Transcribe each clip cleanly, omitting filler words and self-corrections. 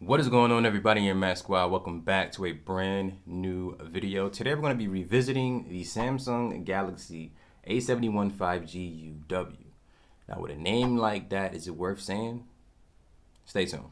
What is going on, everybody in Mac Squad? Welcome back to a brand new video. Today we're going to be revisiting the Samsung Galaxy A71 5G UW. Now with a name like that, is it worth saying? Stay tuned.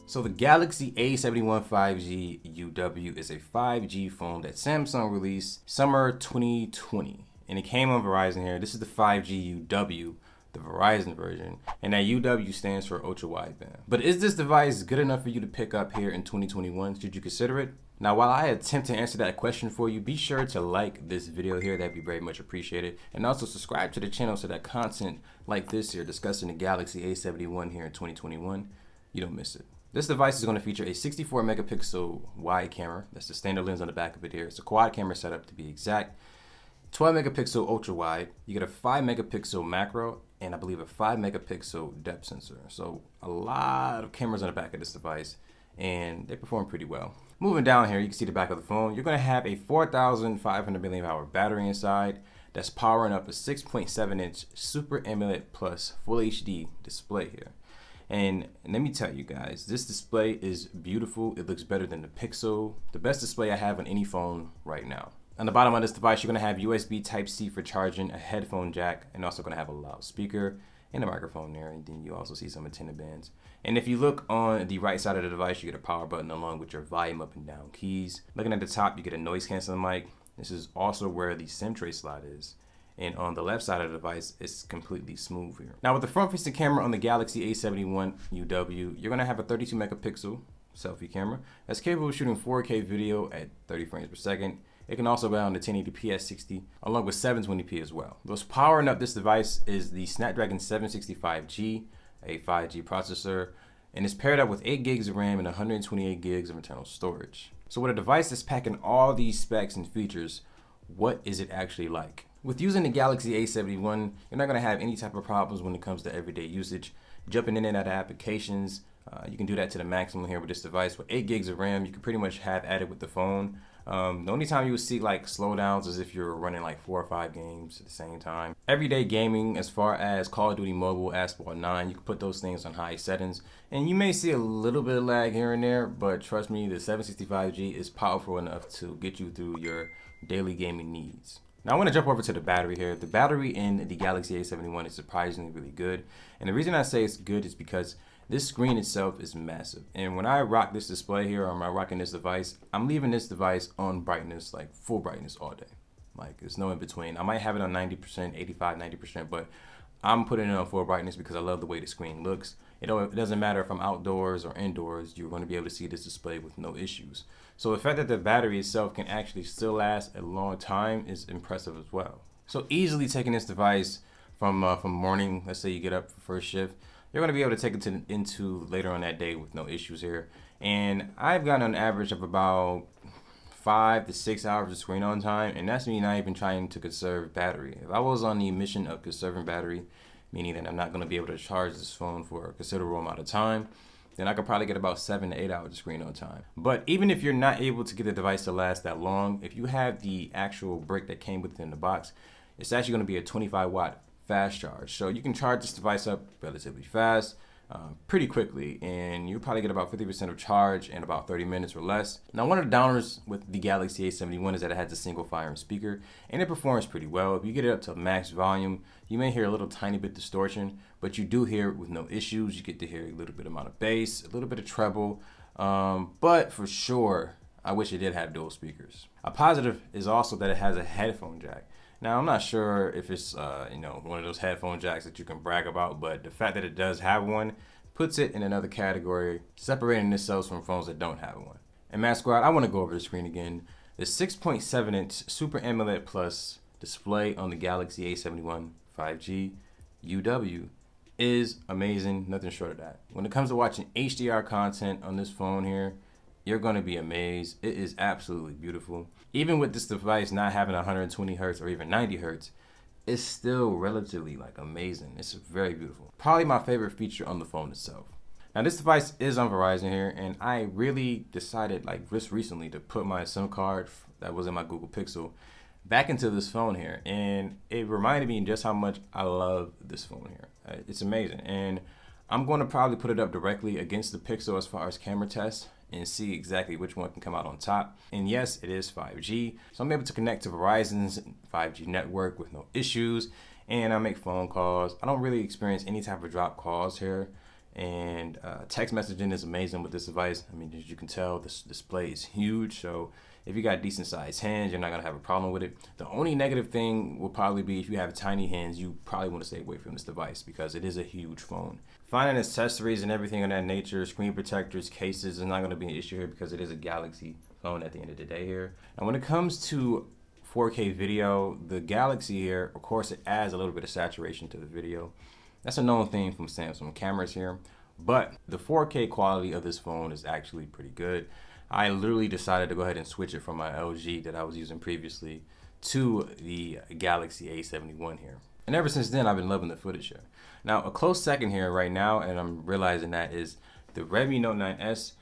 So the Galaxy A71 5G UW is a 5G phone that Samsung released summer 2020. And it came on Verizon here. This is the 5G UW, the Verizon version. And that UW stands for ultra wideband. But is this device good enough for you to pick up here in 2021? Should you consider it? Now, while I attempt to answer that question for you, be sure to like this video here. That'd be very much appreciated. And also subscribe to the channel so that content like this here discussing the Galaxy A71 here in 2021, you don't miss it. This device is going to feature a 64 megapixel wide camera. That's the standard lens on the back of it here. It's a quad camera setup to be exact. 12 megapixel ultra wide. You get a 5 megapixel macro and I believe a 5 megapixel depth sensor. So a lot of cameras on the back of this device and they perform pretty well. Moving down here, you can see the back of the phone. You're going to have a 4,500 milliamp hour battery inside that's powering up a 6.7 inch Super AMOLED Plus Full HD display here. And let me tell you guys, this display is beautiful. It looks better than the Pixel, the best display I have on any phone right now. On the bottom of this device, you're gonna have USB Type-C for charging, a headphone jack, and also gonna have a loudspeaker and a microphone there. And then you also see some antenna bands. And if you look on the right side of the device, you get a power button along with your volume up and down keys. Looking at the top, you get a noise canceling mic. This is also where the SIM tray slot is. And on the left side of the device, it's completely smooth here. Now with the front-facing camera on the Galaxy A71 UW, you're gonna have a 32 megapixel selfie camera that's capable of shooting 4K video at 30 frames per second. It can also go down to 1080p at 60, along with 720p as well. What's powering up this device is the Snapdragon 765G, a 5G processor, and it's paired up with 8 gigs of RAM and 128 gigs of internal storage. So with a device that's packing all these specs and features, what is it actually like? With using the Galaxy A71, you're not going to have any type of problems when it comes to everyday usage. Jumping in and out of applications, you can do that to the maximum here with this device. With 8 gigs of RAM, you can pretty much have at it with the phone. The only time you would see like slowdowns is if you're running like 4 or 5 games at the same time. Everyday gaming, as far as Call of Duty Mobile, Asphalt 9, you can put those things on high settings. And you may see a little bit of lag here and there, but trust me, the 765G is powerful enough to get you through your daily gaming needs. Now I want to jump over to the battery here. The battery in the Galaxy A71 is surprisingly really good. And the reason I say it's good is because this screen itself is massive. And when I rock this display here, or I'm rocking this device, I'm leaving this device on brightness, like full brightness all day. Like there's no in between. I might have it on 90%, 85, 90%, but I'm putting it on full brightness because I love the way the screen looks. It doesn't matter if I'm outdoors or indoors, you're going to be able to see this display with no issues. So the fact that the battery itself can actually still last a long time is impressive as well. So easily taking this device from morning, let's say you get up for first shift, you're going to be able to take it into later on that day with no issues here. And I've gotten an average of about 5 to 6 hours of screen on time, and that's me not even trying to conserve battery. If I was on the mission of conserving battery, meaning that I'm not going to be able to charge this phone for a considerable amount of time, then I could probably get about 7 to 8 hours of screen on time. But even if you're not able to get the device to last that long, if you have the actual brick that came within the box, it's actually going to be a 25 watt fast charge. So you can charge this device up relatively fast, pretty quickly, and you'll probably get about 50% of charge in about 30 minutes or less. Now, one of the downers with the Galaxy A71 is that it has a single firing speaker, and it performs pretty well. If you get it up to max volume, you may hear a little tiny bit distortion, but you do hear it with no issues. You get to hear a little bit amount of bass, a little bit of treble, but for sure, I wish it did have dual speakers. A positive is also that it has a headphone jack. Now, I'm not sure if it's one of those headphone jacks that you can brag about, but the fact that it does have one puts it in another category, separating itself from phones that don't have one. And Mac Squad, I want to go over the screen again. The 6.7 inch Super AMOLED Plus display on the Galaxy A71 5G UW is amazing, nothing short of that. When it comes to watching HDR content on this phone here, you're going to be amazed. It is absolutely beautiful. Even with this device not having 120 hertz or even 90 hertz, it's still relatively like amazing. It's very beautiful. Probably my favorite feature on the phone itself. Now this device is on Verizon here, and I really decided like just recently to put my SIM card that was in my Google Pixel back into this phone here, and it reminded me just how much I love this phone here. It's amazing, and I'm going to probably put it up directly against the Pixel as far as camera tests and see exactly which one can come out on top. And yes, it is 5G, so I'm able to connect to Verizon's 5G network with no issues, and I make phone calls. I don't really experience any type of drop calls here, and text messaging is amazing with this device. I mean, as you can tell, this display is huge, so if you got decent sized hands, you're not gonna have a problem with it. The only negative thing will probably be if you have tiny hands, you probably want to stay away from this device because it is a huge phone. Finding accessories and everything of that nature, screen protectors, cases, is not gonna be an issue here because it is a Galaxy phone at the end of the day here. And when it comes to 4K video, the Galaxy here, of course, it adds a little bit of saturation to the video. That's a known thing from Samsung cameras here, but the 4K quality of this phone is actually pretty good. I literally decided to go ahead and switch it from my LG that I was using previously to the Galaxy A71 here. And ever since then, I've been loving the footage here. Now, a close second here right now, and I'm realizing that, is the Redmi Note 9S.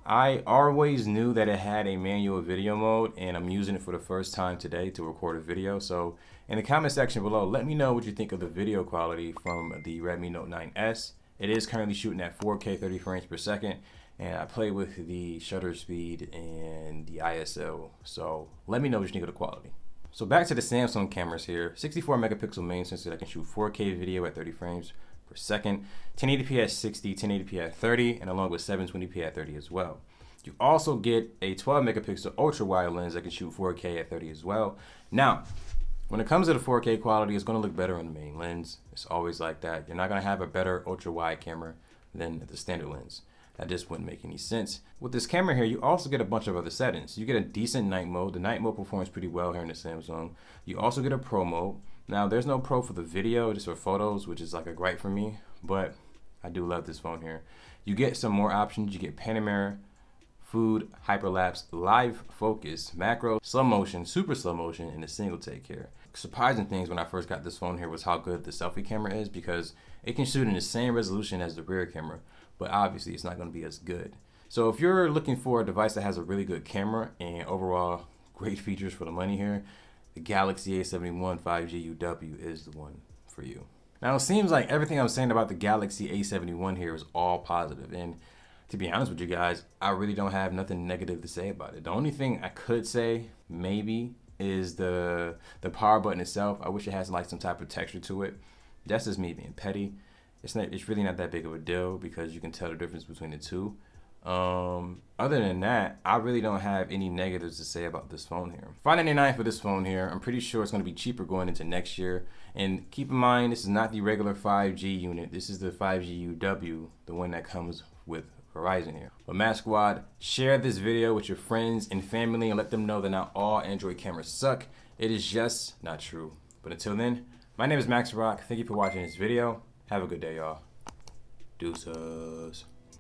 I always knew that it had a manual video mode, and I'm using it for the first time today to record a video. So in the comment section below, let me know what you think of the video quality from the Redmi Note 9S. It is currently shooting at 4K 30 frames per second. And I play with the shutter speed and the ISO. So let me know what you think of the quality. So back to the Samsung cameras here. 64 megapixel main sensor that can shoot 4K video at 30 frames per second, 1080p at 60, 1080p at 30, and along with 720p at 30 as well. You also get a 12 megapixel ultra wide lens that can shoot 4K at 30 as well. Now, when it comes to the 4K quality, it's going to look better on the main lens. It's always like that. You're not going to have a better ultra wide camera than the standard lens. That just wouldn't make any sense. With this camera here, you also get a bunch of other settings. You get a decent night mode. The night mode performs pretty well here in the Samsung. You also get a pro mode. Now, there's no pro for the video, just for photos, which is like a gripe for me, but I do love this phone here. You get some more options. You get panorama, food, hyperlapse, live focus, macro, slow motion, super slow motion, and a single take here. Surprising things when I first got this phone here was how good the selfie camera is, because it can shoot in the same resolution as the rear camera, but obviously it's not going to be as good. So if you're looking for a device that has a really good camera and overall great features for the money here, the Galaxy A71 5G UW is the one for you. Now, it seems like everything I'm saying about the Galaxy A71 here is all positive, and to be honest with you guys, I really don't have nothing negative to say about it. The only thing I could say maybe is the power button itself. I wish it has like some type of texture to it. That's just me being petty. It's really not that big of a deal because you can tell the difference between the two. Other than that, I really don't have any negatives to say about this phone here. $599 for this phone here. I'm pretty sure it's going to be cheaper going into next year. And keep in mind, this is not the regular 5G unit. This is the 5G UW, the one that comes with Verizon here. But Matt Squad, share this video with your friends and family and let them know that not all Android cameras suck. It is just not true. But until then, my name is Max Rock. Thank you for watching this video. Have a good day, y'all. Deuces.